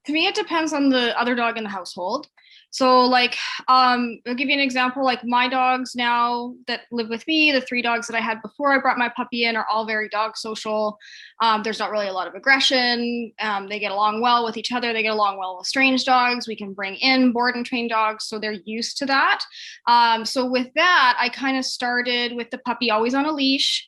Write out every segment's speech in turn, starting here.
To me, it depends on the other dog in the household. So, like, I'll give you an example. Like, my dogs now that live with me, the three dogs that I had before I brought my puppy in, are all very dog social. There's not really a lot of aggression. They get along well with each other. They get along well with strange dogs. We can bring in board and trained dogs, so they're used to that. So, with that, I kind of started with the puppy always on a leash.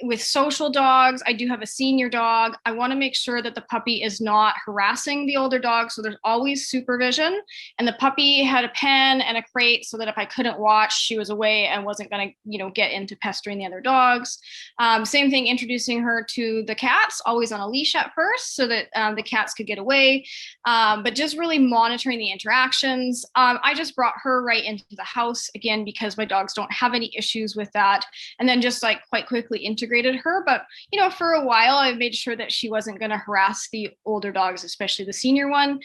With social dogs, I do have a senior dog. I want to make sure that the puppy is not harassing the older dog. So there's always supervision. And the puppy had a pen and a crate so that if I couldn't watch, she was away and wasn't going to, get into pestering the other dogs. Same thing, introducing her to the cats, always on a leash at first so that the cats could get away. But just really monitoring the interactions. I just brought her right into the house again because my dogs don't have any issues with that. And then just like quite quickly integrated her. But, for a while, I made sure that she wasn't going to harass the older dogs, especially the senior one,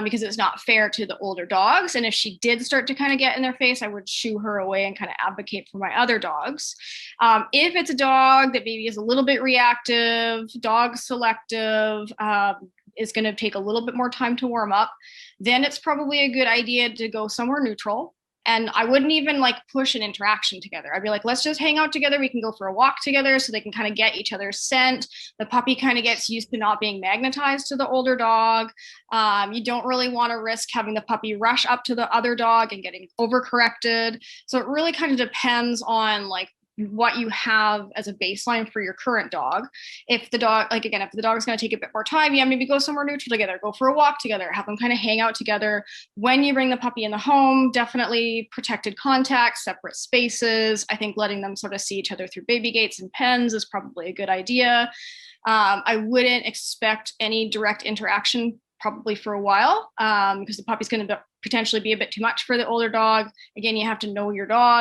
because it's not fair to the older dogs. And if she did start to kind of get in their face, I would shoo her away and kind of advocate for my other dogs. If it's a dog that maybe is a little bit reactive, dog selective, is going to take a little bit more time to warm up, then it's probably a good idea to go somewhere neutral. And I wouldn't even like push an interaction together. I'd be like, let's just hang out together. We can go for a walk together so they can kind of get each other's scent. The puppy kind of gets used to not being magnetized to the older dog. You don't really want to risk having the puppy rush up to the other dog and getting overcorrected. So it really kind of depends on like what you have as a baseline for your current dog. If the dog, like again, if the dog's going to take a bit more time, yeah, maybe go somewhere neutral together, go for a walk together, have them kind of hang out together. When you bring the puppy in the home, definitely protected contact, separate spaces. I think letting them sort of see each other through baby gates and pens is probably a good idea. I wouldn't expect any direct interaction probably for a while because the puppy's going to potentially be a bit too much for the older dog. Again, you have to know your dog.